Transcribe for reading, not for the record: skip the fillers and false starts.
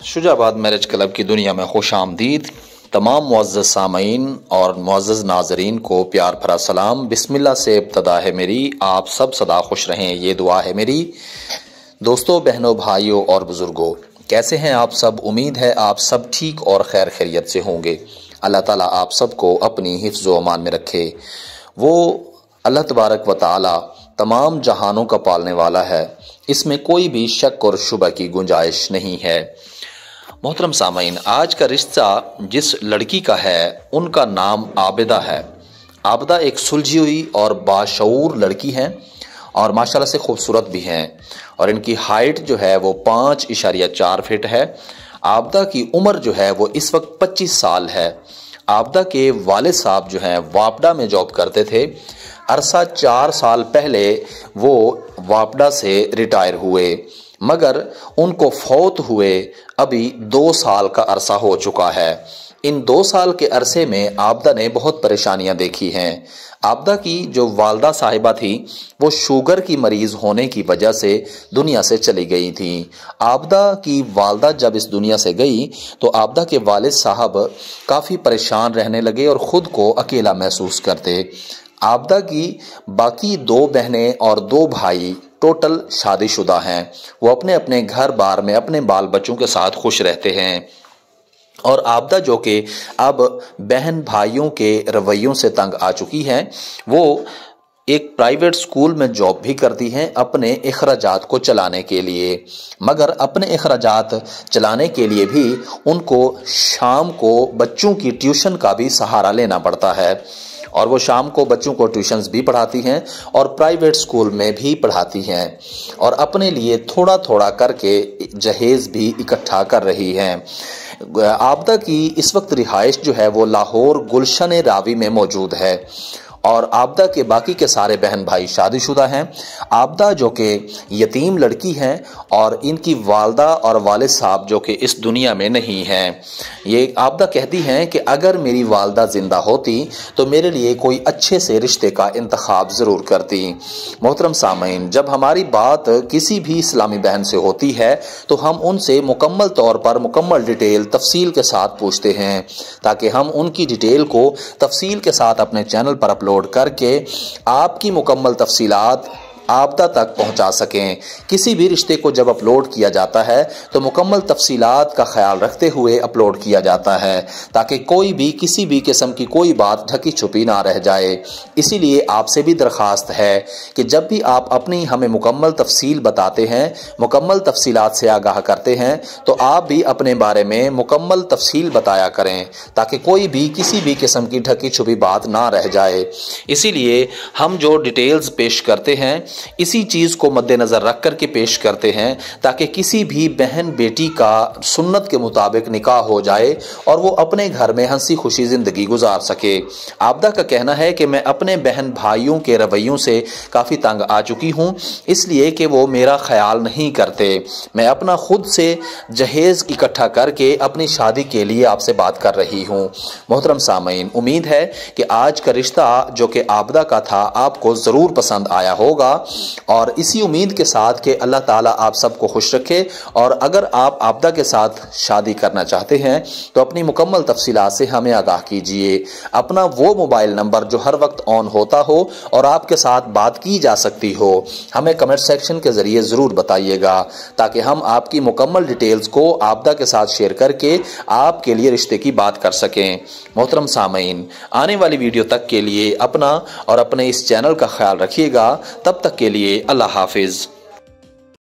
Shujabad marriage club की दुनिया में खुश आमदीद। तमाम मुअज़्ज़ज़ सामीन और मुअज़्ज़ज़ नाज़रीन को प्यार भरा सलाम। बिस्मिल्लाह से इब्तदा है मेरी, आप सब सदा खुश रहें, ये दुआ है मेरी। दोस्तों, बहनों, भाइयों और बुज़ुर्गों, कैसे हैं आप सब? उम्मीद है आप सब ठीक और खैर खैरियत से होंगे। अल्लाह ताला आप सबको अपनी हिफ्ज़ व अमान में रखे। वो अल्लाह तबारक व ताला तमाम जहानों का पालने वाला है, इसमें कोई भी शक और शुबह की गुंजाइश नहीं है। मोहतरम सामीन, आज का रिश्ता जिस लड़की का है उनका नाम आबिदा है। आबिदा एक सुलझी हुई और बाशऊर लड़की हैं और माशाल्लाह से खूबसूरत भी हैं और इनकी हाइट जो है वो 5.4 फीट है। आबिदा की उम्र जो है वो इस वक्त 25 साल है। आबिदा के वालिद साहब जो हैं वापडा में जॉब करते थे। अरसा 4 साल पहले वो वापडा से रिटायर हुए, मगर उनको फौत हुए अभी 2 साल का अरसा हो चुका है। इन 2 साल के अरसे में आबिदा ने बहुत परेशानियां देखी हैं। आबिदा की जो वालदा साहिबा थी वो शुगर की मरीज़ होने की वजह से दुनिया से चली गई थी। आबिदा की वालदा जब इस दुनिया से गई तो आबिदा के वालिद साहब काफ़ी परेशान रहने लगे और ख़ुद को अकेला महसूस करते। आबिदा की बाकी 2 बहनें और 2 भाई टोटल शादीशुदा हैं। वो अपने अपने घर बार में अपने बाल बच्चों के साथ खुश रहते हैं और आबिदा जो कि अब बहन भाइयों के रवैयों से तंग आ चुकी हैं, वो एक प्राइवेट स्कूल में जॉब भी करती हैं अपने अखराजात को चलाने के लिए। मगर अपने अखराजात चलाने के लिए भी उनको शाम को बच्चों की ट्यूशन का भी सहारा लेना पड़ता है और वो शाम को बच्चों को ट्यूशन्स भी पढ़ाती हैं और प्राइवेट स्कूल में भी पढ़ाती हैं और अपने लिए थोड़ा थोड़ा करके जहेज़ भी इकट्ठा कर रही हैं। आबिदा की इस वक्त रिहाइश जो है वो लाहौर गुलशन रावी में मौजूद है और आबिदा के बाकी के सारे बहन भाई शादीशुदा हैं। आबिदा जो कि यतीम लड़की हैं और इनकी वालदा और वालिद साहब जो कि इस दुनिया में नहीं हैं। ये आबिदा कहती हैं कि अगर मेरी वालदा ज़िंदा होती तो मेरे लिए कोई अच्छे से रिश्ते का इंतखाब ज़रूर करती। मोहतरम सामीन, जब हमारी बात किसी भी इस्लामी बहन से होती है तो हम उनसे मुकम्मल तौर पर मुकम्मल डिटेल तफसील के साथ पूछते हैं ताकि हम उनकी डिटेल को तफसील के साथ अपने चैनल पर अपलोड करके आपकी मुकम्मल तफसीलात आबिदा तक पहुंचा सकें। किसी भी रिश्ते को जब अपलोड किया जाता है तो मुकम्मल तफसीलात का ख्याल रखते हुए अपलोड किया जाता है ताकि कोई भी किसी भी किस्म की कोई बात ढकी छुपी ना रह जाए। इसीलिए आपसे भी दरख्वास्त है कि जब भी आप अपनी हमें मुकम्मल तफसील बताते हैं, मुकम्मल तफसीलात से आगाह करते हैं, तो आप भी अपने बारे में मुकम्मल तफसील बताया करें ताकि कोई भी किसी भी किस्म की ढकी छुपी बात ना रह जाए। इसीलिए हम जो डिटेल्स पेश करते हैं इसी चीज़ को मद्देनज़र रख कर के पेश करते हैं ताकि किसी भी बहन बेटी का सुन्नत के मुताबिक निकाह हो जाए और वो अपने घर में हंसी खुशी ज़िंदगी गुजार सके। आबिदा का कहना है कि मैं अपने बहन भाइयों के रवैयों से काफ़ी तंग आ चुकी हूँ, इसलिए कि वो मेरा ख्याल नहीं करते। मैं अपना खुद से जहेज़ इकट्ठा करके अपनी शादी के लिए आपसे बात कर रही हूँ। मोहतरम सामीन, उम्मीद है कि आज का रिश्ता जो कि आबिदा का था आपको ज़रूर पसंद आया होगा और इसी उम्मीद के साथ कि अल्लाह ताला आप सबको खुश रखे। और अगर आप आबिदा के साथ शादी करना चाहते हैं तो अपनी मुकम्मल तफसीलात से हमें आगाह कीजिए। अपना वो मोबाइल नंबर जो हर वक्त ऑन होता हो और आपके साथ बात की जा सकती हो, हमें कमेंट सेक्शन के ज़रिए ज़रूर बताइएगा ताकि हम आपकी मुकम्मल डिटेल्स को आबिदा के साथ शेयर करके आपके लिए रिश्ते की बात कर सकें। मोहतरम सामीन, आने वाली वीडियो तक के लिए अपना और अपने इस चैनल का ख्याल रखिएगा। तब तक के लिए अल्लाह हाफिज़।